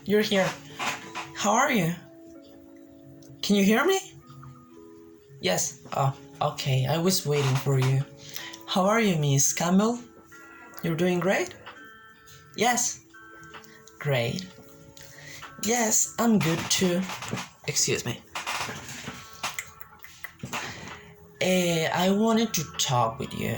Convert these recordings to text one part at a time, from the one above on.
you're here. How are you? Can you hear me? Yes. Oh, okay. I was waiting for you. How are you, Miss Campbell? You're doing great? Yes. Great. Yes, I'm good too. Excuse me. I wanted to talk with you.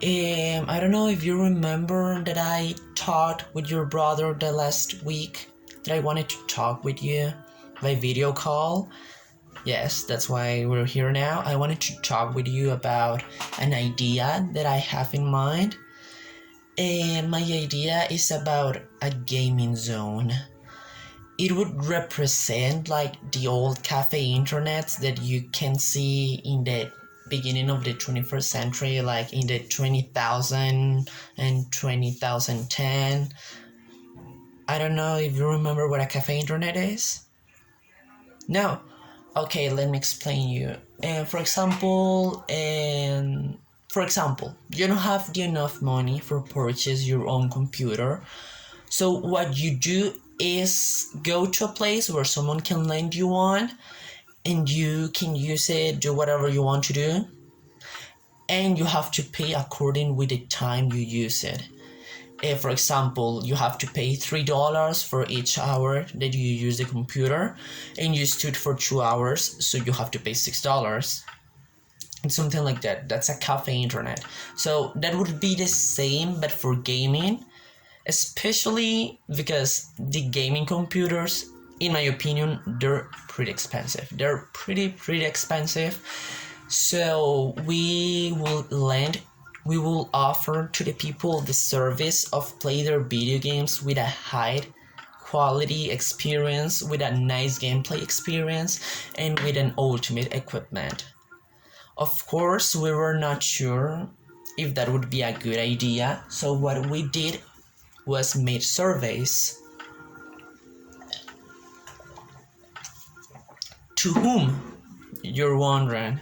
I don't know if you remember that I talked with your brother the last week, that I wanted to talk with you by video call. Yes, that's why we're here now. I wanted to talk with you about an idea that I have in mind. And my idea is about a gaming zone. It would represent like the old cafe internets that you can see in the beginning of the 21st century, like in the 20,000 and 2010. I don't know if you remember what a cafe internet is. No. Okay, let me explain you. For example, you don't have enough money for purchase your own computer. So what you do is go to a place where someone can lend you one, and you can use it, do whatever you want to do, and you have to pay according with the time you use it. For example, you have to pay $3 for each hour that you use the computer, and you stood for 2 hours, so you have to pay $6. And something like that. That's a cafe internet. So that would be the same, but for gaming, especially because the gaming computers, in my opinion, they're pretty expensive. They're pretty expensive. So we will offer to the people the service of play their video games with a high quality experience, with a nice gameplay experience, and with an ultimate equipment. Of course, we were not sure if that would be a good idea, so what we did was made surveys. To whom? You're wondering.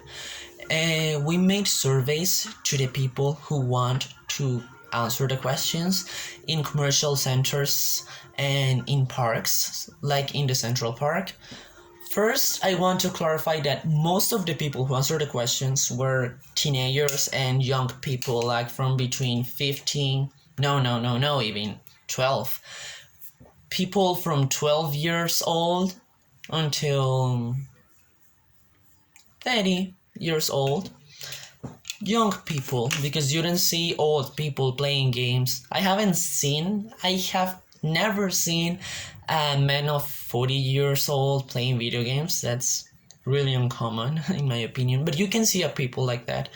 We made surveys to the people who want to answer the questions in commercial centers and in parks, like in the Central Park. First, I want to clarify that most of the people who answered the questions were teenagers and young people, like from between 15, even 12. People from 12 years old until 30 years old. Young people, because you don't see old people playing games. I have never seen a man of 40 years old playing video games. That's really uncommon in my opinion, but you can see people like that.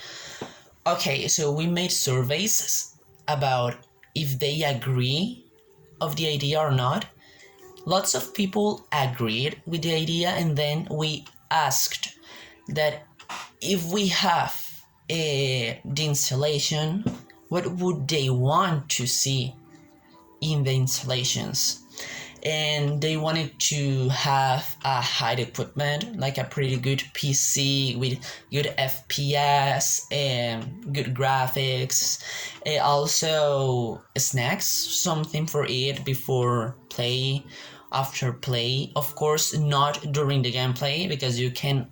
Okay, so we made surveys about if they agree of the idea or not. Lots of people agreed with the idea, and then we asked that if we have the installation, what would they want to see in the installations? And they wanted to have a high equipment, like a pretty good PC with good FPS and good graphics. Also snacks, something for it before play, after play. Of course, not during the gameplay, because you can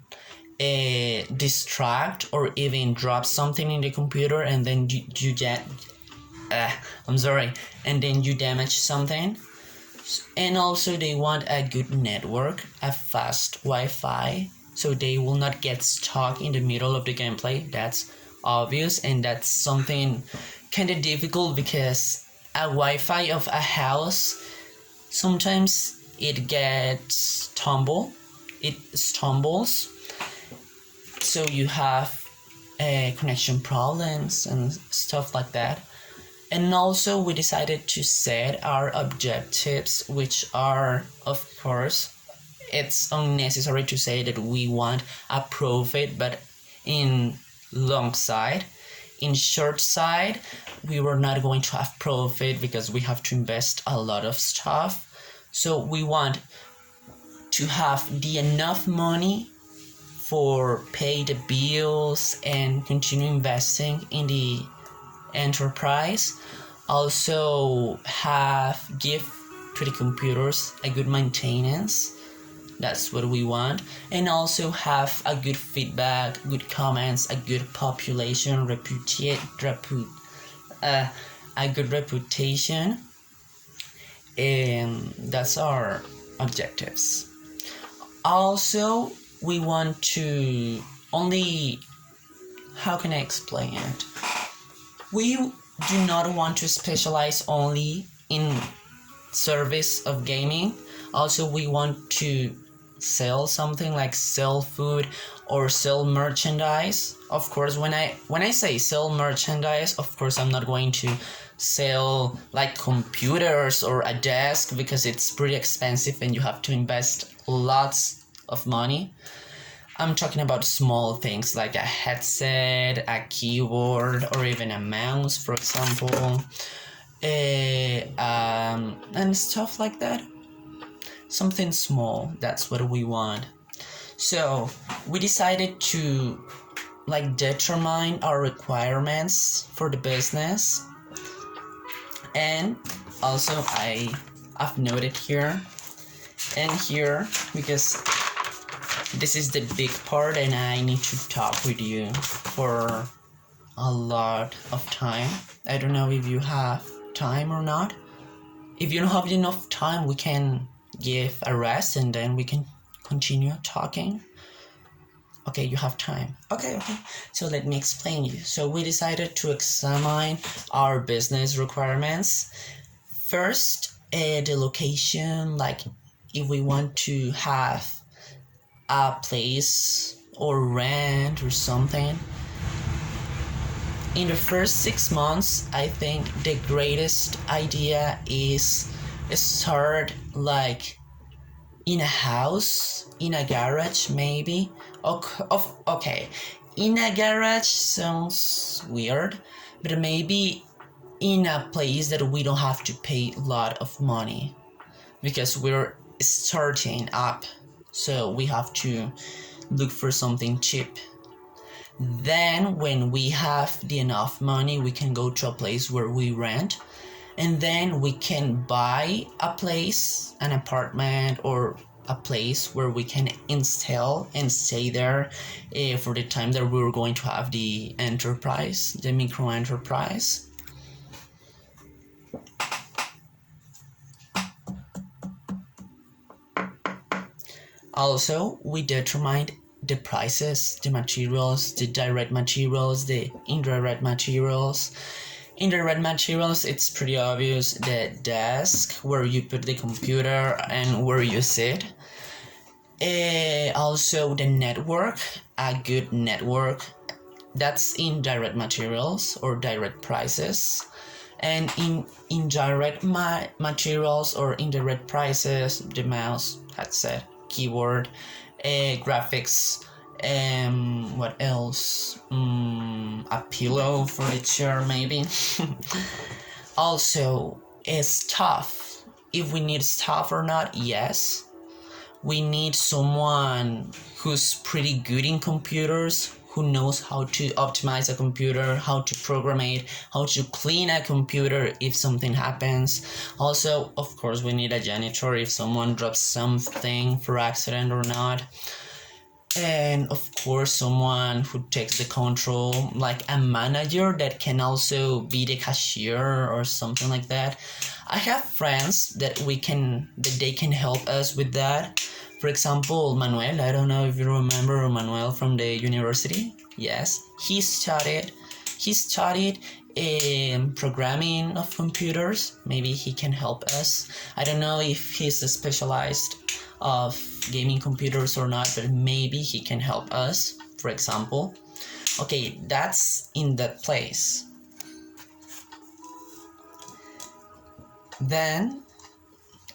distract or even drop something in the computer, and then and then you damage something. And also they want a good network, a fast Wi-Fi, so they will not get stuck in the middle of the gameplay. That's obvious, and that's something kind of difficult because a Wi-Fi of a house, sometimes it stumbles, so you have connection problems and stuff like that. And also we decided to set our objectives, which are, of course, it's unnecessary to say that we want a profit, but in long side. In short side, we were not going to have profit because we have to invest a lot of stuff. So we want to have the enough money for pay the bills and continue investing in the enterprise. Also have give to the computers, a good maintenance. That's what we want. And also have a good feedback, good comments, a good population, a good reputation. And that's our objectives. Also, we want to only, how can I explain it? We do not want to specialize only in service of gaming. Also, we want to sell something, like sell food or sell merchandise. Of course, when I say sell merchandise, of course I'm not going to sell like computers or a desk, because it's pretty expensive and you have to invest lots of money. I'm talking about small things like a headset, a keyboard, or even a mouse, for example, and stuff like that. Something small, that's what we want. So we decided to like determine our requirements for the business. And also I've noted here and here, because this is the big part and I need to talk with you for a lot of time. I don't know if you have time or not. If you don't have enough time, we can give a rest and then we can continue talking. Okay, you have time. Okay. So let me explain you. So we decided to examine our business requirements. First, the location, like if we want to have a place or rent or something. In the first 6 months, I think the greatest idea is start like in a house, in a garage maybe. Okay, in a garage sounds weird, but maybe in a place that we don't have to pay a lot of money, because we're starting up, so we have to look for something cheap. Then when we have the enough money, we can go to a place where we rent, and then we can buy a place, an apartment or a place where we can install and stay there for the time that we're going to have the enterprise, the micro enterprise. Also, we determined the prices, the materials, the direct materials, the indirect materials. Indirect materials, it's pretty obvious, the desk where you put the computer and where you sit. Also the network, a good network, that's indirect materials or direct prices. And in indirect materials or indirect prices, the mouse, headset, keyboard, graphics, what else? A pillow for the chair maybe. Also, staff. If we need staff or not, yes. We need someone who's pretty good in computers, who knows how to optimize a computer, how to program it, how to clean a computer if something happens. Also, of course, we need a janitor if someone drops something for accident or not. And of course, someone who takes the control, like a manager that can also be the cashier or something like that. I have friends that they can help us with that. For example, Manuel, I don't know if you remember Manuel from the university. Yes, he studied programming of computers. Maybe he can help us. I don't know if he's specialized of gaming computers or not, but maybe he can help us, for example. Okay, that's in that place. Then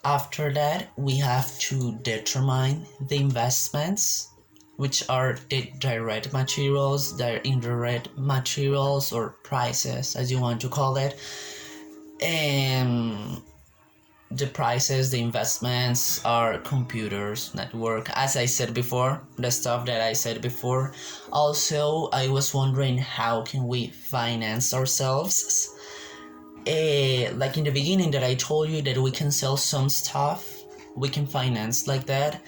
after that, we have to determine the investments, which are the direct materials, the indirect materials, or prices, as you want to call it. And the prices, the investments are computers, network, as I said before, the stuff that I said before. Also, I was wondering, how can we finance ourselves? like in the beginning that I told you that we can sell some stuff, we can finance like that.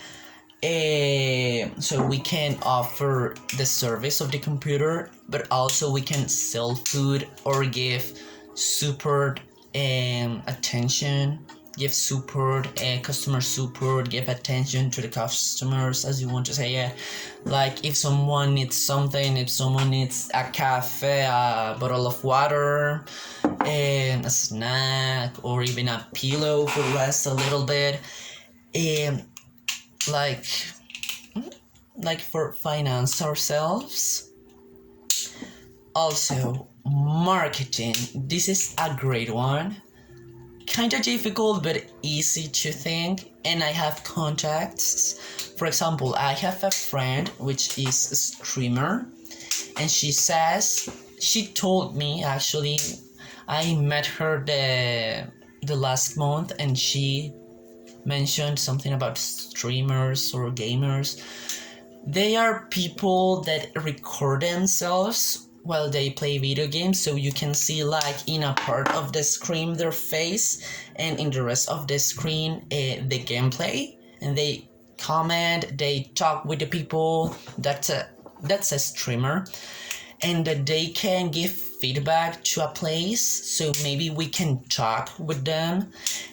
So we can offer the service of the computer, but also we can sell food or give support and attention, give support and customer support, give attention to the customers, as you want to say it. Like if someone needs something, if someone needs a cafe, a bottle of water, and a snack, or even a pillow for rest a little bit, and like for finance ourselves. Also, marketing. This is a great one. Kind of difficult but easy to think, and I have contacts. For example, I have a friend which is a streamer, and she told me, actually, I met her the last month, and she mentioned something about streamers or gamers. They are people that record themselves while they play video games, so you can see like in a part of the screen their face, and in the rest of the screen the gameplay, and they comment, they talk with the people. That's a streamer, and that they can give feedback to a place, so maybe we can talk with them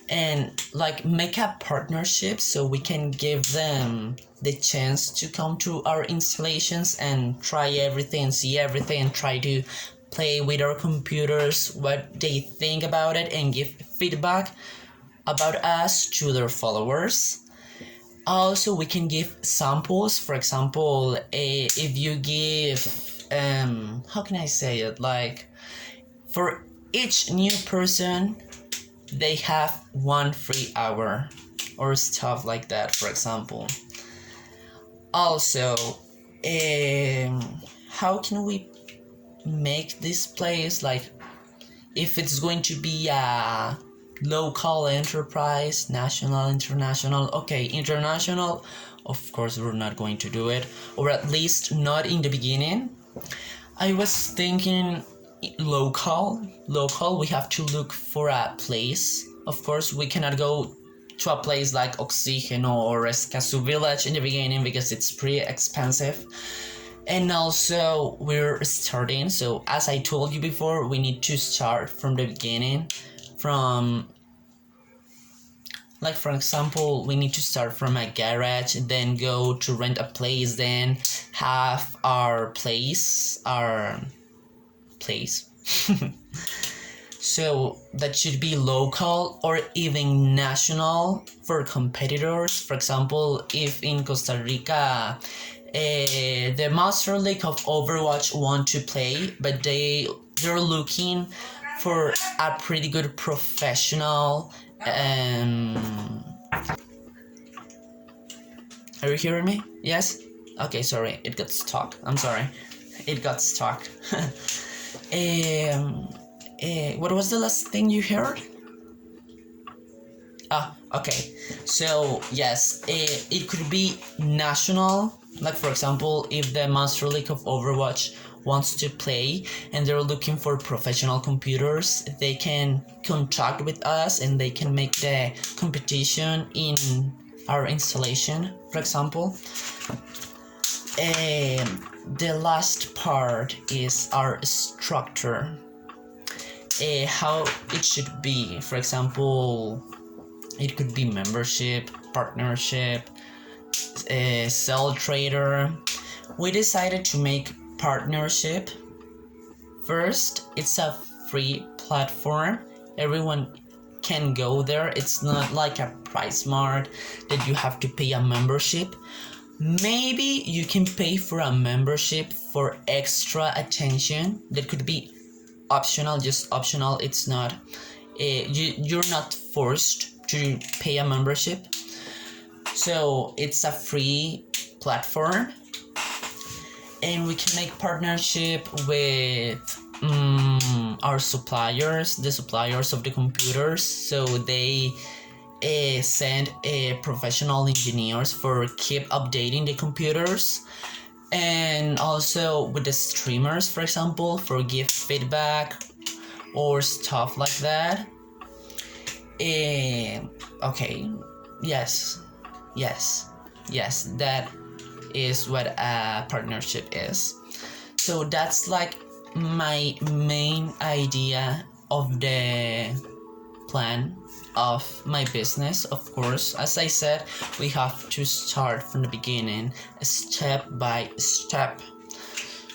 and like make a partnership, so we can give them the chance to come to our installations and try everything, see everything, and try to play with our computers, what they think about it, and give feedback about us to their followers. Also, we can give samples. For example, if you give how can I say it, like for each new person they have 1 free hour or stuff like that, for example. Also, how can we make this place, like if it's going to be a local enterprise, national, international? Okay, international, of course we're not going to do it, or at least not in the beginning. I was thinking local, we have to look for a place. Of course, we cannot go to a place like Oxígeno or Escazú Village in the beginning because it's pretty expensive. And also, we're starting, so as I told you before, we need to start from the beginning. From, like for example, we need to start from a garage, then go to rent a place, then have our place. So that should be local or even national for competitors. For example, if in Costa Rica the Master League of Overwatch want to play, but they're looking for a pretty good professional. Are you hearing me? Yes? Okay, sorry, it got stuck. I'm sorry, it got stuck. What was the last thing you heard? Okay. So yes, it could be national. Like for example, if the Master League of Overwatch wants to play and they're looking for professional computers, they can contact with us and they can make the competition in our installation, for example. The last part is our structure. How it should be. For example, it could be membership, partnership, sell trader. We decided to make partnership. First, it's a free platform. Everyone can go there. It's not like a price mart that you have to pay a membership. Maybe you can pay for a membership for extra attention. That could be optional, just optional. It's not you're not forced to pay a membership. So it's a free platform, and we can make partnership with our suppliers, the suppliers of the computers, so they send professional engineers for keep updating the computers. And also with the streamers, for example, for give feedback, or stuff like that. Okay, yes, that is what a partnership is. So that's like my main idea of the plan of my business. Of course, as I said, we have to start from the beginning, step by step.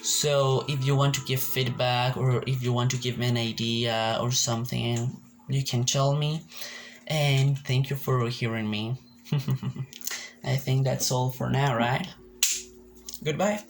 So if you want to give feedback, or if you want to give me an idea or something, you can tell me. And thank you for hearing me. I think that's all for now, right? Goodbye.